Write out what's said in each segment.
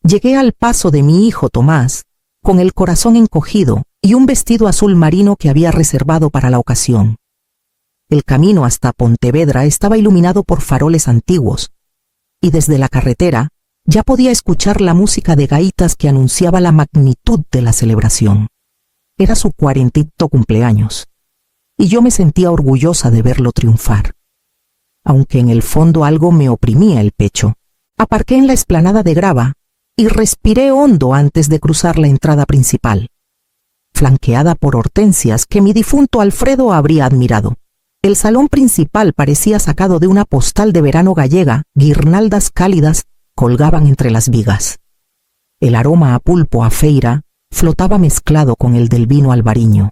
Llegué al paso de mi hijo Tomás, con el corazón encogido y un vestido azul marino que había reservado para la ocasión. El camino hasta Pontevedra estaba iluminado por faroles antiguos, y desde la carretera ya podía escuchar la música de gaitas que anunciaba la magnitud de la celebración. Era su 40º cumpleaños, y yo me sentía orgullosa de verlo triunfar. Aunque en el fondo algo me oprimía el pecho, aparqué en la explanada de grava y respiré hondo antes de cruzar la entrada principal, flanqueada por hortensias que mi difunto Alfredo habría admirado. El salón principal parecía sacado de una postal de verano gallega, guirnaldas cálidas colgaban entre las vigas. El aroma a pulpo a feira flotaba mezclado con el del vino albariño,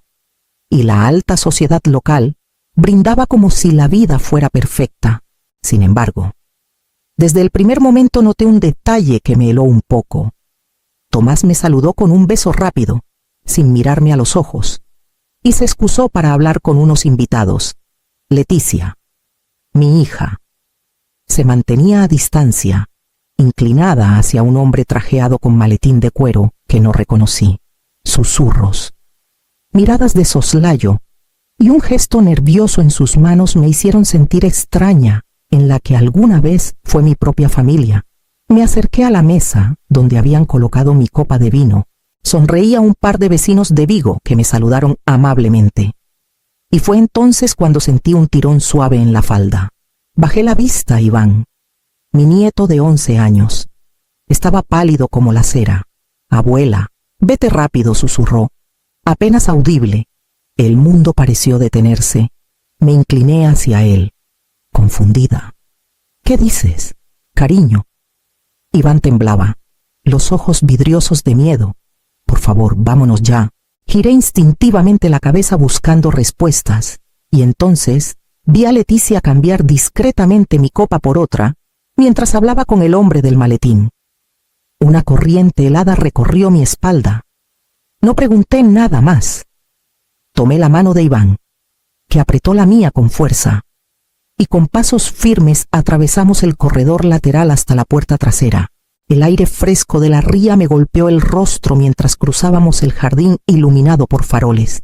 y la alta sociedad local brindaba como si la vida fuera perfecta. Sin embargo, desde el primer momento noté un detalle que me heló un poco. Tomás me saludó con un beso rápido, sin mirarme a los ojos, y se excusó para hablar con unos invitados. Leticia, mi hija, se mantenía a distancia, inclinada hacia un hombre trajeado con maletín de cuero que no reconocí. Susurros, miradas de soslayo y un gesto nervioso en sus manos me hicieron sentir extraña en la que alguna vez fue mi propia familia. Me acerqué a la mesa donde habían colocado mi copa de vino. Sonreí a un par de vecinos de Vigo que me saludaron amablemente. Y fue entonces cuando sentí un tirón suave en la falda. Bajé la vista a Iván, mi nieto de 11 años. Estaba pálido como la cera. Abuela, vete rápido, susurró. Apenas audible. El mundo pareció detenerse. Me incliné hacia él, confundida. ¿Qué dices, cariño? Iván temblaba, los ojos vidriosos de miedo. Por favor, vámonos ya. Giré instintivamente la cabeza buscando respuestas, y entonces vi a Leticia cambiar discretamente mi copa por otra, mientras hablaba con el hombre del maletín. Una corriente helada recorrió mi espalda. No pregunté nada más. Tomé la mano de Iván, que apretó la mía con fuerza, y con pasos firmes atravesamos el corredor lateral hasta la puerta trasera. El aire fresco de la ría me golpeó el rostro mientras cruzábamos el jardín iluminado por faroles,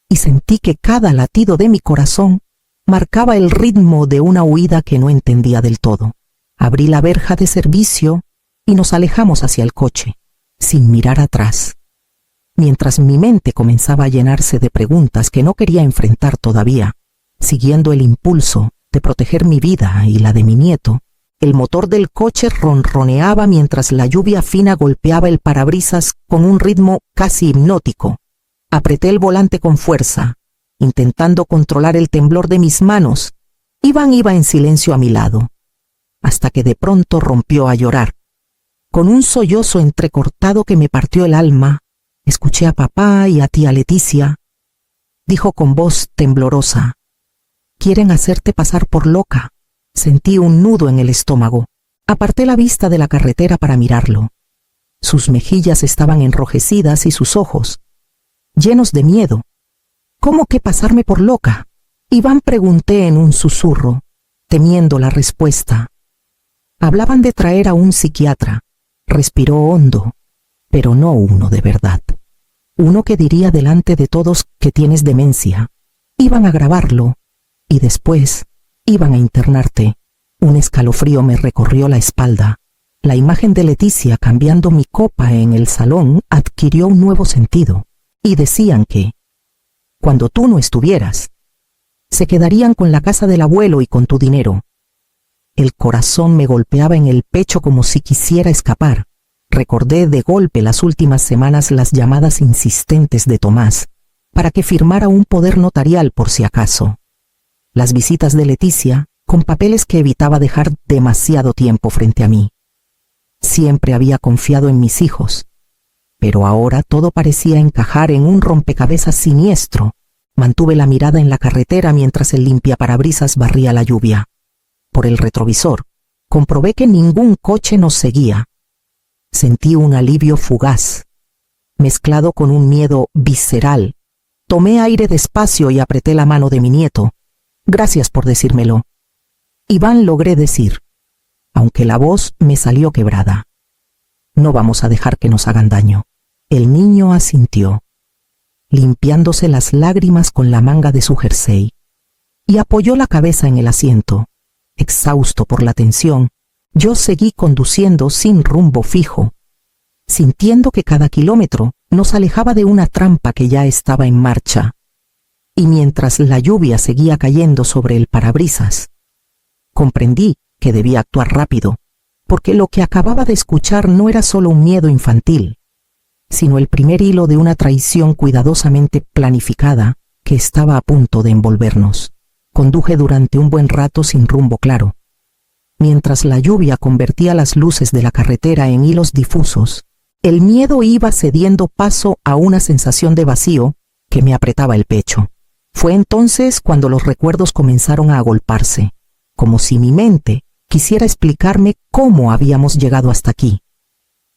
y sentí que cada latido de mi corazón marcaba el ritmo de una huida que no entendía del todo. Abrí la verja de servicio y nos alejamos hacia el coche, sin mirar atrás, mientras mi mente comenzaba a llenarse de preguntas que no quería enfrentar todavía. Siguiendo el impulso de proteger mi vida y la de mi nieto, el motor del coche ronroneaba mientras la lluvia fina golpeaba el parabrisas con un ritmo casi hipnótico. Apreté el volante con fuerza, intentando controlar el temblor de mis manos. Iván iba en silencio a mi lado, hasta que de pronto rompió a llorar. Con un sollozo entrecortado que me partió el alma, escuché a papá y a tía Leticia. Dijo con voz temblorosa: «Quieren hacerte pasar por loca». Sentí un nudo en el estómago. Aparté la vista de la carretera para mirarlo. Sus mejillas estaban enrojecidas y sus ojos llenos de miedo. ¿Cómo que pasarme por loca? Iván, pregunté en un susurro, temiendo la respuesta. Hablaban de traer a un psiquiatra. Respiró hondo, pero no uno de verdad. Uno que diría delante de todos que tienes demencia. Iban a grabarlo y después iban a internarte. Un escalofrío me recorrió la espalda. La imagen de Leticia cambiando mi copa en el salón adquirió un nuevo sentido. Y decían que, cuando tú no estuvieras, se quedarían con la casa del abuelo y con tu dinero. El corazón me golpeaba en el pecho como si quisiera escapar. Recordé de golpe las últimas semanas las llamadas insistentes de Tomás para que firmara un poder notarial por si acaso. Las visitas de Leticia con papeles que evitaba dejar demasiado tiempo frente a mí. Siempre había confiado en mis hijos, pero ahora todo parecía encajar en un rompecabezas siniestro. Mantuve la mirada en la carretera mientras el limpiaparabrisas barría la lluvia. Por el retrovisor, comprobé que ningún coche nos seguía. Sentí un alivio fugaz, mezclado con un miedo visceral. Tomé aire despacio y apreté la mano de mi nieto. Gracias por decírmelo. Iván, logré decir, aunque la voz me salió quebrada. No vamos a dejar que nos hagan daño. El niño asintió, limpiándose las lágrimas con la manga de su jersey, y apoyó la cabeza en el asiento. Exhausto por la tensión, yo seguí conduciendo sin rumbo fijo, sintiendo que cada kilómetro nos alejaba de una trampa que ya estaba en marcha. Y mientras la lluvia seguía cayendo sobre el parabrisas, comprendí que debía actuar rápido, porque lo que acababa de escuchar no era solo un miedo infantil, sino el primer hilo de una traición cuidadosamente planificada que estaba a punto de envolvernos. Conduje durante un buen rato sin rumbo claro. Mientras la lluvia convertía las luces de la carretera en hilos difusos, el miedo iba cediendo paso a una sensación de vacío que me apretaba el pecho. Fue entonces cuando los recuerdos comenzaron a agolparse, como si mi mente quisiera explicarme cómo habíamos llegado hasta aquí.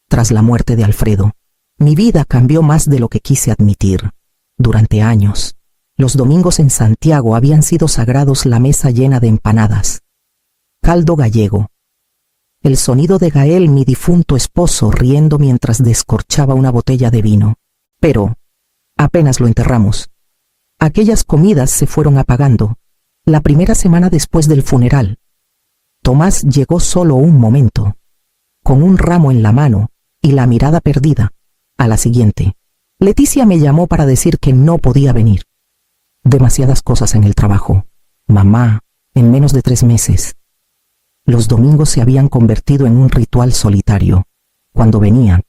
Tras la muerte de Alfredo, mi vida cambió más de lo que quise admitir. Durante años, los domingos en Santiago habían sido sagrados: la mesa llena de empanadas, caldo gallego, el sonido de Gael, mi difunto esposo, riendo mientras descorchaba una botella de vino. Pero apenas lo enterramos, aquellas comidas se fueron apagando. La primera semana después del funeral, Tomás llegó solo un momento, con un ramo en la mano y la mirada perdida. A la siguiente, Leticia me llamó para decir que no podía venir. Demasiadas cosas en el trabajo. Mamá, en menos de 3 meses. Los domingos se habían convertido en un ritual solitario. Cuando venían,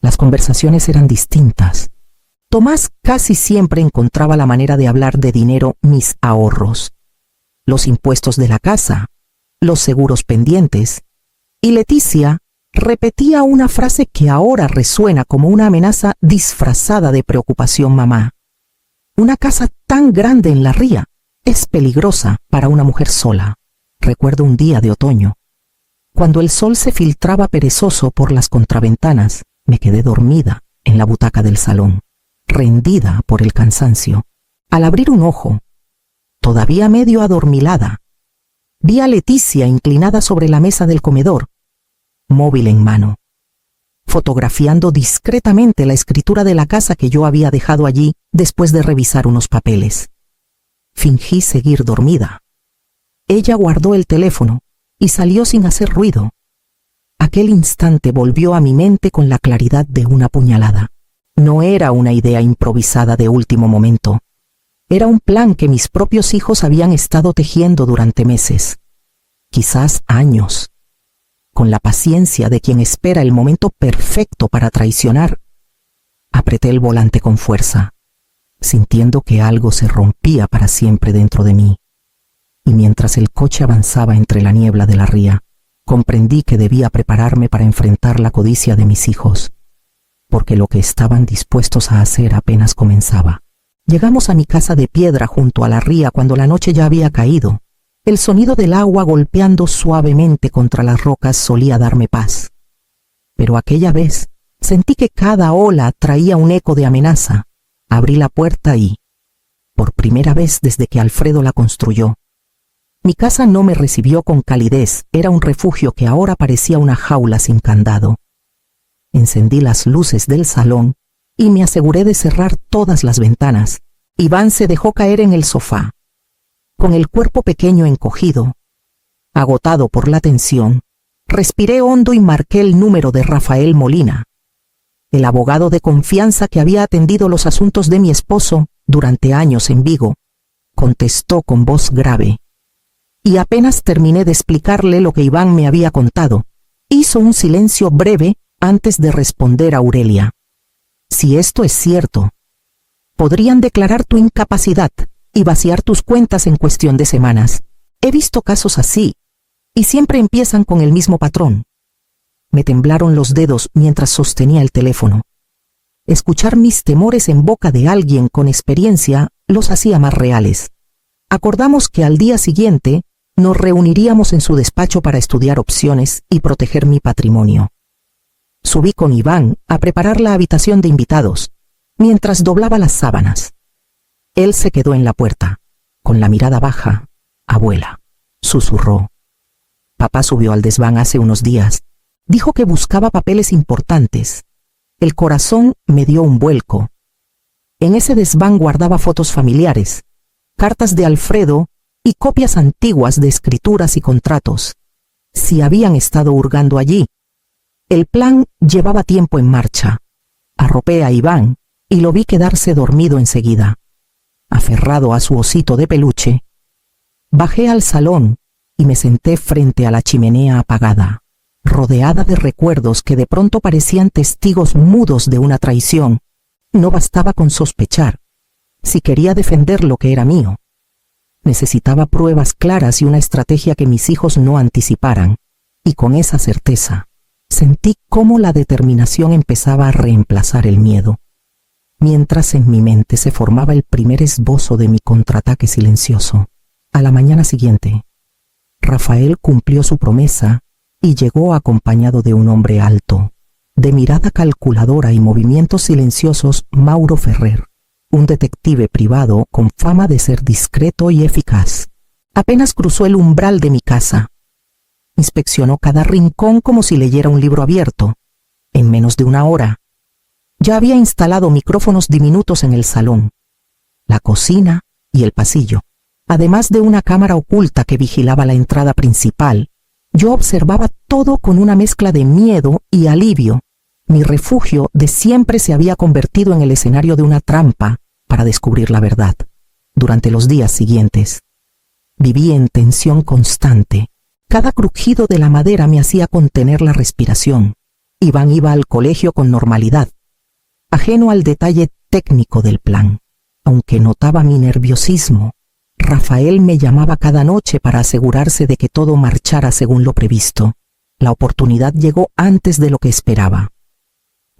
las conversaciones eran distintas. Tomás casi siempre encontraba la manera de hablar de dinero: mis ahorros, los impuestos de la casa, los seguros pendientes, y Leticia repetía una frase que ahora resuena como una amenaza disfrazada de preocupación: mamá, una casa tan grande en la ría es peligrosa para una mujer sola. Recuerdo un día de otoño, cuando el sol se filtraba perezoso por las contraventanas. Me quedé dormida en la butaca del salón, rendida por el cansancio. Al abrir un ojo, todavía medio adormilada, vi a Leticia inclinada sobre la mesa del comedor, móvil en mano, fotografiando discretamente la escritura de la casa que yo había dejado allí después de revisar unos papeles. Fingí seguir dormida. Ella guardó el teléfono y salió sin hacer ruido. Aquel instante volvió a mi mente con la claridad de una puñalada. No era una idea improvisada de último momento. Era un plan que mis propios hijos habían estado tejiendo durante meses, quizás años. Con la paciencia de quien espera el momento perfecto para traicionar, apreté el volante con fuerza, sintiendo que algo se rompía para siempre dentro de mí. Y mientras el coche avanzaba entre la niebla de la ría, comprendí que debía prepararme para enfrentar la codicia de mis hijos, porque lo que estaban dispuestos a hacer apenas comenzaba. Llegamos a mi casa de piedra junto a la ría cuando la noche ya había caído. El sonido del agua golpeando suavemente contra las rocas solía darme paz. Pero aquella vez sentí que cada ola traía un eco de amenaza. Abrí la puerta y, por primera vez desde que Alfredo la construyó, mi casa no me recibió con calidez. Era un refugio que ahora parecía una jaula sin candado. Encendí las luces del salón y me aseguré de cerrar todas las ventanas. Iván se dejó caer en el sofá, con el cuerpo pequeño encogido. Agotado por la tensión, respiré hondo y marqué el número de Rafael Molina, el abogado de confianza que había atendido los asuntos de mi esposo durante años en Vigo. Contestó con voz grave, y apenas terminé de explicarle lo que Iván me había contado, hizo un silencio breve antes de responder a Aurelia. Si esto es cierto, podrían declarar tu incapacidad y vaciar tus cuentas en cuestión de semanas. He visto casos así, y siempre empiezan con el mismo patrón. Me temblaron los dedos mientras sostenía el teléfono. Escuchar mis temores en boca de alguien con experiencia los hacía más reales. Acordamos que al día siguiente nos reuniríamos en su despacho para estudiar opciones y proteger mi patrimonio. Subí con Iván a preparar la habitación de invitados, mientras doblaba las sábanas. Él se quedó en la puerta, con la mirada baja. Abuela, susurró. Papá subió al desván hace unos días. Dijo que buscaba papeles importantes. El corazón me dio un vuelco. En ese desván guardaba fotos familiares, cartas de Alfredo y copias antiguas de escrituras y contratos. Si habían estado hurgando allí. El plan llevaba tiempo en marcha. Arropé a Iván y lo vi quedarse dormido enseguida. Aferrado a su osito de peluche, bajé al salón y me senté frente a la chimenea apagada, rodeada de recuerdos que de pronto parecían testigos mudos de una traición. No bastaba con sospechar. Si quería defender lo que era mío, necesitaba pruebas claras y una estrategia que mis hijos no anticiparan. Y con esa certeza, sentí cómo la determinación empezaba a reemplazar el miedo, mientras en mi mente se formaba el primer esbozo de mi contraataque silencioso. A la mañana siguiente, Rafael cumplió su promesa y llegó acompañado de un hombre alto, de mirada calculadora y movimientos silenciosos, Mauro Ferrer, un detective privado con fama de ser discreto y eficaz. Apenas cruzó el umbral de mi casa. Inspeccionó cada rincón como si leyera un libro abierto. En menos de una hora, ya había instalado micrófonos diminutos en el salón, la cocina y el pasillo. Además de una cámara oculta que vigilaba la entrada principal, yo observaba todo con una mezcla de miedo y alivio. Mi refugio de siempre se había convertido en el escenario de una trampa para descubrir la verdad. Durante los días siguientes, viví en tensión constante. Cada crujido de la madera me hacía contener la respiración. Iván iba al colegio con normalidad, ajeno al detalle técnico del plan. Aunque notaba mi nerviosismo, Rafael me llamaba cada noche para asegurarse de que todo marchara según lo previsto. La oportunidad llegó antes de lo que esperaba.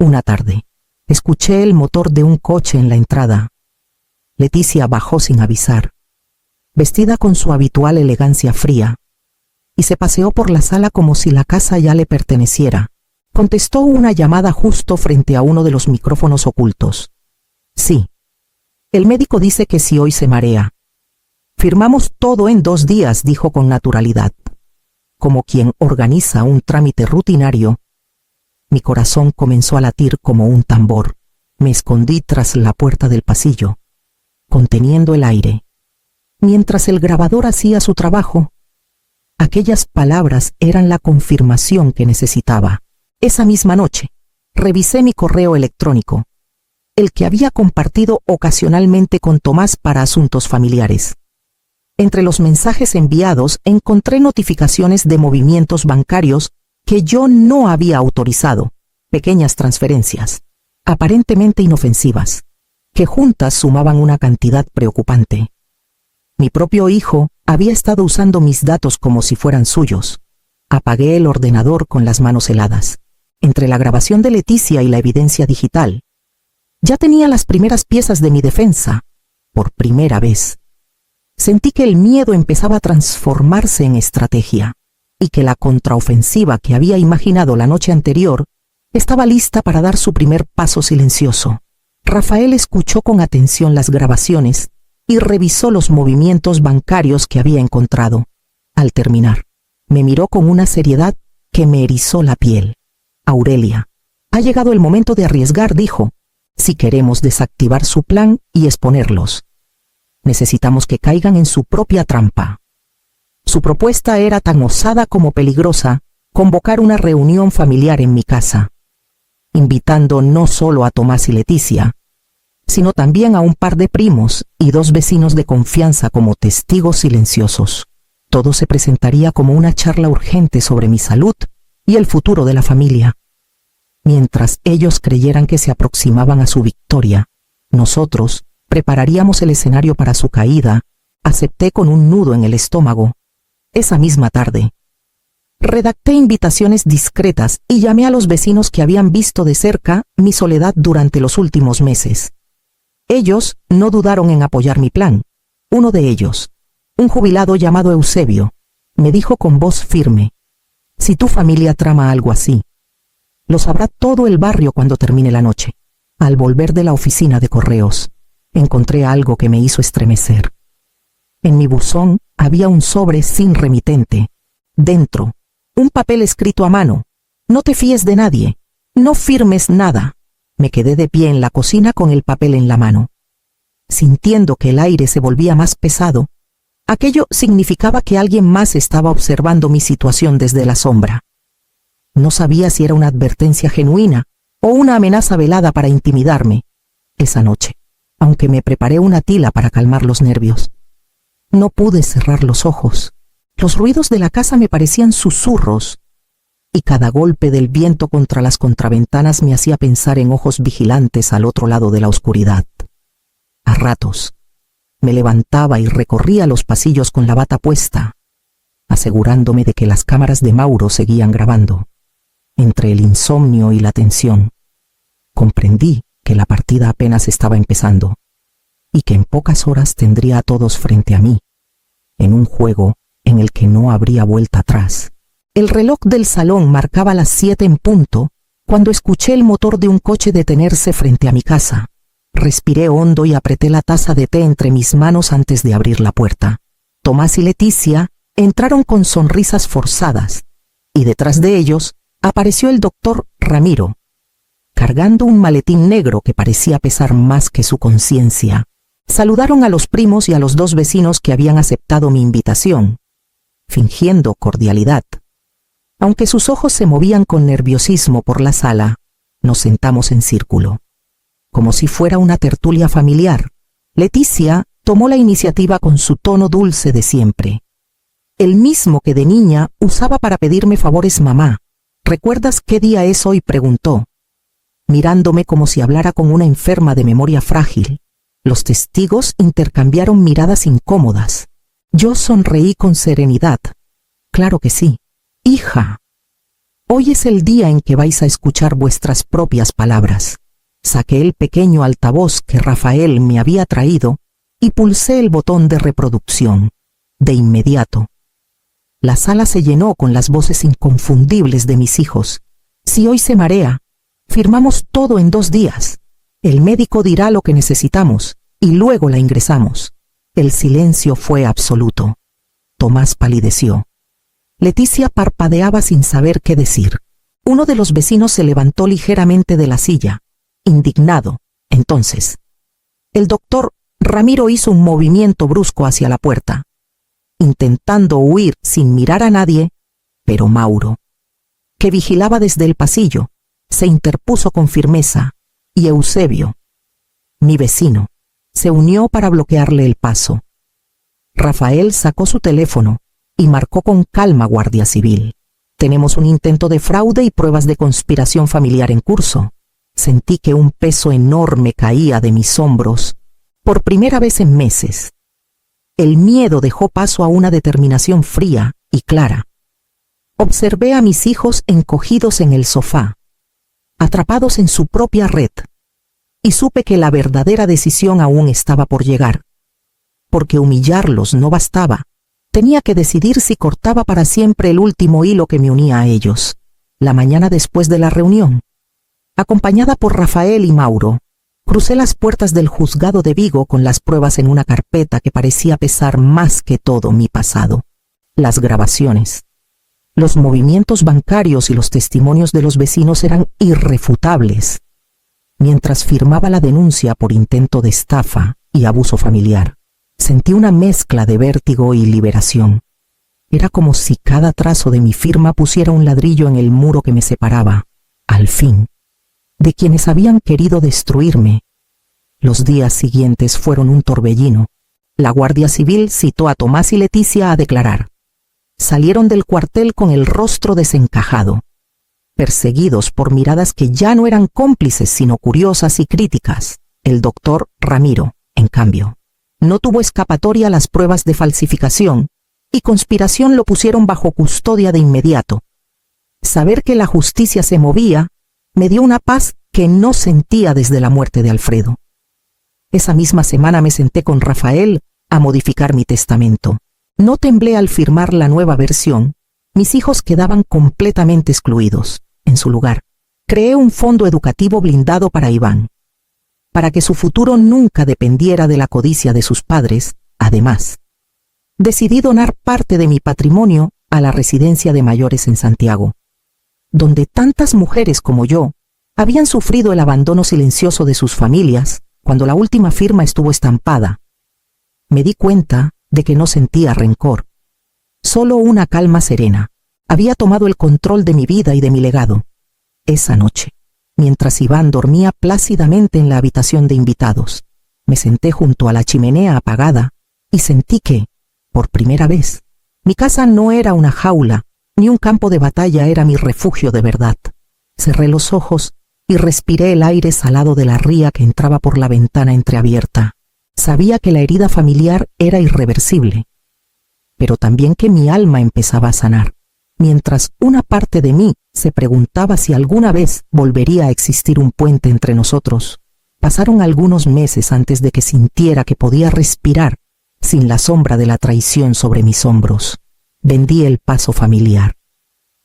Una tarde, escuché el motor de un coche en la entrada. Leticia bajó sin avisar, vestida con su habitual elegancia fría, y se paseó por la sala como si la casa ya le perteneciera. Contestó una llamada justo frente a uno de los micrófonos ocultos. Sí. El médico dice que si hoy se marea. Firmamos todo en 2 días, dijo con naturalidad, como quien organiza un trámite rutinario. Mi corazón comenzó a latir como un tambor. Me escondí tras la puerta del pasillo, conteniendo el aire. Mientras el grabador hacía su trabajo, aquellas palabras eran la confirmación que necesitaba. Esa misma noche, revisé mi correo electrónico, el que había compartido ocasionalmente con Tomás para asuntos familiares. Entre los mensajes enviados encontré notificaciones de movimientos bancarios que yo no había autorizado, pequeñas transferencias, aparentemente inofensivas, que juntas sumaban una cantidad preocupante. Mi propio hijo había estado usando mis datos como si fueran suyos. Apagué el ordenador con las manos heladas. Entre la grabación de Leticia y la evidencia digital, ya tenía las primeras piezas de mi defensa. Por primera vez, sentí que el miedo empezaba a transformarse en estrategia y que la contraofensiva que había imaginado la noche anterior estaba lista para dar su primer paso silencioso. Rafael escuchó con atención las grabaciones y revisó los movimientos bancarios que había encontrado. Al terminar, me miró con una seriedad que me erizó la piel. Aurelia, ha llegado el momento de arriesgar, dijo. Si queremos desactivar su plan y exponerlos, necesitamos que caigan en su propia trampa. Su propuesta era tan osada como peligrosa: convocar una reunión familiar en mi casa, invitando no solo a Tomás y Leticia, sino también a un par de primos y 2 vecinos de confianza como testigos silenciosos. Todo se presentaría como una charla urgente sobre mi salud y el futuro de la familia. Mientras ellos creyeran que se aproximaban a su victoria, nosotros prepararíamos el escenario para su caída. Acepté con un nudo en el estómago. Esa misma tarde, redacté invitaciones discretas y llamé a los vecinos que habían visto de cerca mi soledad durante los últimos meses. Ellos no dudaron en apoyar mi plan. Uno de ellos, un jubilado llamado Eusebio, me dijo con voz firme: si tu familia trama algo así, lo sabrá todo el barrio cuando termine la noche. Al volver de la oficina de correos, encontré algo que me hizo estremecer. En mi buzón había un sobre sin remitente. Dentro, un papel escrito a mano, No te fíes de nadie. No firmes nada. Me quedé de pie en la cocina con el papel en la mano. Sintiendo que el aire se volvía más pesado, aquello significaba que alguien más estaba observando mi situación desde la sombra. No sabía si era una advertencia genuina o una amenaza velada para intimidarme esa noche, aunque me preparé una tila para calmar los nervios. No pude cerrar los ojos. Los ruidos de la casa me parecían susurros, y cada golpe del viento contra las contraventanas me hacía pensar en ojos vigilantes al otro lado de la oscuridad. A ratos, me levantaba y recorría los pasillos con la bata puesta, asegurándome de que las cámaras de Mauro seguían grabando. Entre el insomnio y la tensión, comprendí que la partida apenas estaba empezando y que en pocas horas tendría a todos frente a mí, en un juego en el que no habría vuelta atrás. El reloj del salón marcaba las 7 en punto cuando escuché el motor de un coche detenerse frente a mi casa. Respiré hondo y apreté la taza de té entre mis manos antes de abrir la puerta. Tomás y Leticia entraron con sonrisas forzadas, y detrás de ellos apareció el doctor Ramiro, cargando un maletín negro que parecía pesar más que su conciencia. Saludaron a los primos y a los 2 vecinos que habían aceptado mi invitación, fingiendo cordialidad. Aunque sus ojos se movían con nerviosismo por la sala, nos sentamos en círculo, como si fuera una tertulia familiar. Leticia tomó la iniciativa con su tono dulce de siempre, el mismo que de niña usaba para pedirme favores. Mamá, ¿recuerdas qué día es hoy?, preguntó, mirándome como si hablara con una enferma de memoria frágil. Los testigos intercambiaron miradas incómodas. Yo sonreí con serenidad. Claro que sí. Hija, hoy es el día en que vais a escuchar vuestras propias palabras. Saqué el pequeño altavoz que Rafael me había traído y pulsé el botón de reproducción. De inmediato, la sala se llenó con las voces inconfundibles de mis hijos. Si hoy se marea, firmamos todo en 2 días. El médico dirá lo que necesitamos y luego la ingresamos. El silencio fue absoluto. Tomás palideció. Leticia parpadeaba sin saber qué decir. Uno de los vecinos se levantó ligeramente de la silla, indignado. Entonces, el doctor Ramiro hizo un movimiento brusco hacia la puerta, intentando huir sin mirar a nadie, pero Mauro, que vigilaba desde el pasillo, se interpuso con firmeza, y Eusebio, mi vecino, se unió para bloquearle el paso. Rafael sacó su teléfono y marcó con calma Guardia Civil. Tenemos un intento de fraude y pruebas de conspiración familiar en curso. Sentí que un peso enorme caía de mis hombros, por primera vez en meses. El miedo dejó paso a una determinación fría y clara. Observé a mis hijos encogidos en el sofá, atrapados en su propia red, y supe que la verdadera decisión aún estaba por llegar. Porque humillarlos no bastaba. Tenía que decidir si cortaba para siempre el último hilo que me unía a ellos. La mañana después de la reunión, acompañada por Rafael y Mauro, crucé las puertas del juzgado de Vigo con las pruebas en una carpeta que parecía pesar más que todo mi pasado. Las grabaciones, los movimientos bancarios y los testimonios de los vecinos eran irrefutables. Mientras firmaba la denuncia por intento de estafa y abuso familiar, sentí una mezcla de vértigo y liberación. Era como si cada trazo de mi firma pusiera un ladrillo en el muro que me separaba, al fin, de quienes habían querido destruirme. Los días siguientes fueron un torbellino. La Guardia Civil citó a Tomás y Leticia a declarar. Salieron del cuartel con el rostro desencajado, perseguidos por miradas que ya no eran cómplices sino curiosas y críticas. El doctor Ramiro, en cambio, no tuvo escapatoria a las pruebas de falsificación y conspiración. Lo pusieron bajo custodia de inmediato. Saber que la justicia se movía me dio una paz que no sentía desde la muerte de Alfredo. Esa misma semana me senté con Rafael a modificar mi testamento. No temblé al firmar la nueva versión. Mis hijos quedaban completamente excluidos. En su lugar, creé un fondo educativo blindado para Iván, para que su futuro nunca dependiera de la codicia de sus padres. Además, decidí donar parte de mi patrimonio a la residencia de mayores en Santiago. donde tantas mujeres como yo habían sufrido el abandono silencioso de sus familias cuando la última firma estuvo estampada, me di cuenta de que no sentía rencor, solo una calma serena. Había tomado el control de mi vida y de mi legado. Esa noche, mientras Iván dormía plácidamente en la habitación de invitados, me senté junto a la chimenea apagada y sentí que, por primera vez, mi casa no era una jaula, ni un campo de batalla era mi refugio de verdad. Cerré los ojos y respiré el aire salado de la ría que entraba por la ventana entreabierta. Sabía que la herida familiar era irreversible, pero también que mi alma empezaba a sanar, mientras una parte de mí se preguntaba si alguna vez volvería a existir un puente entre nosotros. Pasaron algunos meses antes de que sintiera que podía respirar sin la sombra de la traición sobre mis hombros. Vendí el paso familiar,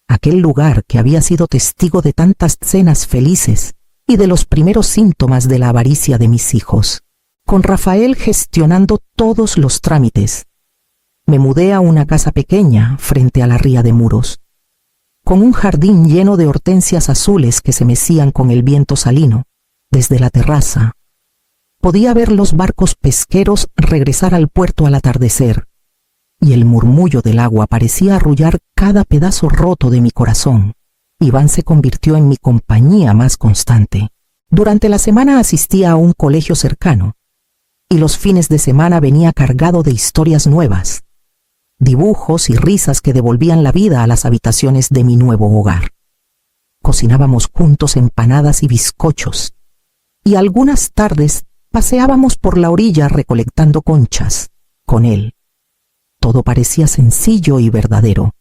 aquel lugar que había sido testigo de tantas cenas felices y de los primeros síntomas de la avaricia de mis hijos. Con Rafael gestionando todos los trámites, me mudé a una casa pequeña frente a la ría de Muros, con un jardín lleno de hortensias azules que se mecían con el viento salino. Desde la terraza podía ver los barcos pesqueros regresar al puerto al atardecer, y el murmullo del agua parecía arrullar cada pedazo roto de mi corazón. Iván se convirtió en mi compañía más constante. Durante la semana asistía a un colegio cercano, y los fines de semana venía cargado de historias nuevas, dibujos y risas que devolvían la vida a las habitaciones de mi nuevo hogar. Cocinábamos juntos empanadas y bizcochos, y algunas tardes paseábamos por la orilla recolectando conchas con él. Todo parecía sencillo y verdadero,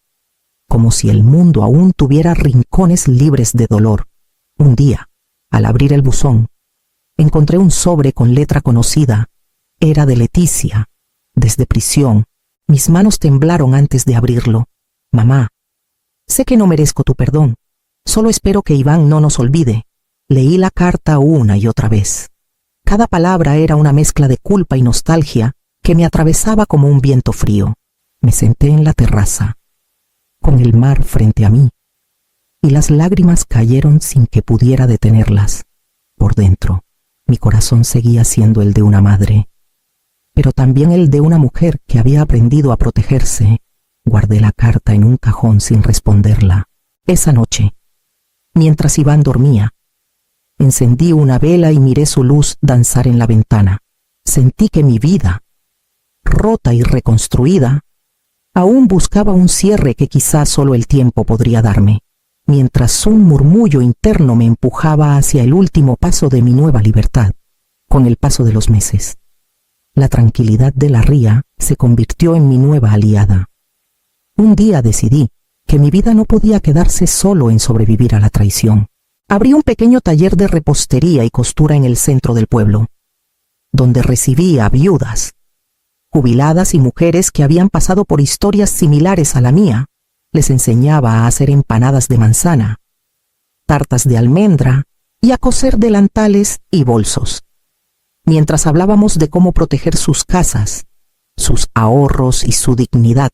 como si el mundo aún tuviera rincones libres de dolor. Un día, al abrir el buzón, encontré un sobre con letra conocida. Era de Leticia. Desde prisión, mis manos temblaron antes de abrirlo. Mamá, sé que no merezco tu perdón. Solo espero que Iván no nos olvide. Leí la carta una y otra vez. Cada palabra era una mezcla de culpa y nostalgia que me atravesaba como un viento frío. Me senté en la terraza, con el mar frente a mí, y las lágrimas cayeron sin que pudiera detenerlas. Por dentro, mi corazón seguía siendo el de una madre, pero también el de una mujer que había aprendido a protegerse. Guardé la carta en un cajón sin responderla. Esa noche, mientras Iván dormía, encendí una vela y miré su luz danzar en la ventana. Sentí que mi vida, rota y reconstruida, aún buscaba un cierre que quizás solo el tiempo podría darme, mientras un murmullo interno me empujaba hacia el último paso de mi nueva libertad. Con el paso de los meses, la tranquilidad de la ría se convirtió en mi nueva aliada. Un día decidí que mi vida no podía quedarse solo en sobrevivir a la traición. Abrí un pequeño taller de repostería y costura en el centro del pueblo, donde recibía a viudas, jubiladas y mujeres que habían pasado por historias similares a la mía. Les enseñaba a hacer empanadas de manzana, tartas de almendra y a coser delantales y bolsos. Mientras hablábamos de cómo proteger sus casas, sus ahorros y su dignidad.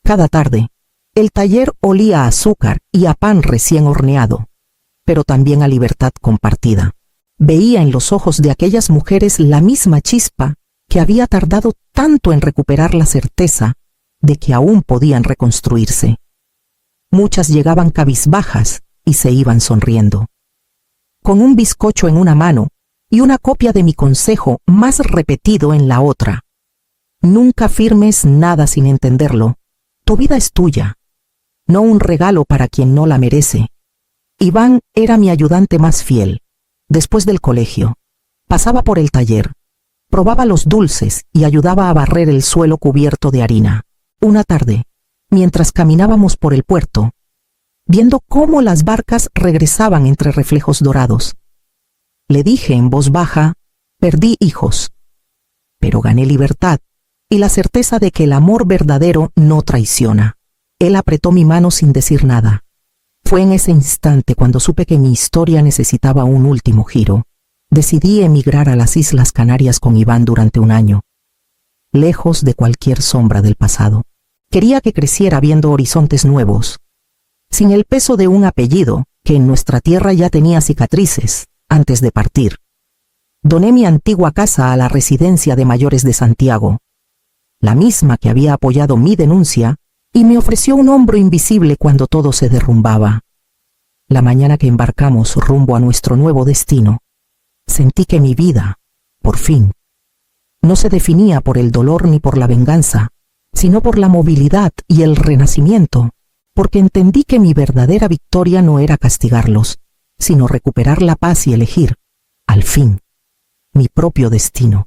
Cada tarde, el taller olía a azúcar y a pan recién horneado, pero también a libertad compartida. Veía en los ojos de aquellas mujeres la misma chispa que había tardado tanto en recuperar la certeza de que aún podían reconstruirse. Muchas llegaban cabizbajas y se iban sonriendo, con un bizcocho en una mano y una copia de mi consejo más repetido en la otra. Nunca firmes nada sin entenderlo. Tu vida es tuya, no un regalo para quien no la merece. Iván era mi ayudante más fiel. Después del colegio, pasaba por el taller, probaba los dulces y ayudaba a barrer el suelo cubierto de harina. Una tarde, mientras caminábamos por el puerto, viendo cómo las barcas regresaban entre reflejos dorados, le dije en voz baja: perdí hijos, pero gané libertad y la certeza de que el amor verdadero no traiciona. Él apretó mi mano sin decir nada. Fue en ese instante cuando supe que mi historia necesitaba un último giro. Decidí emigrar a las Islas Canarias con Iván durante un año, lejos de cualquier sombra del pasado. Quería que creciera viendo horizontes nuevos, sin el peso de un apellido que en nuestra tierra ya tenía cicatrices antes de partir. Doné mi antigua casa a la residencia de mayores de Santiago, la misma que había apoyado mi denuncia y me ofreció un hombro invisible cuando todo se derrumbaba. La mañana que embarcamos rumbo a nuestro nuevo destino, sentí que mi vida, por fin, no se definía por el dolor ni por la venganza, sino por la movilidad y el renacimiento, porque entendí que mi verdadera victoria no era castigarlos, sino recuperar la paz y elegir, al fin, mi propio destino.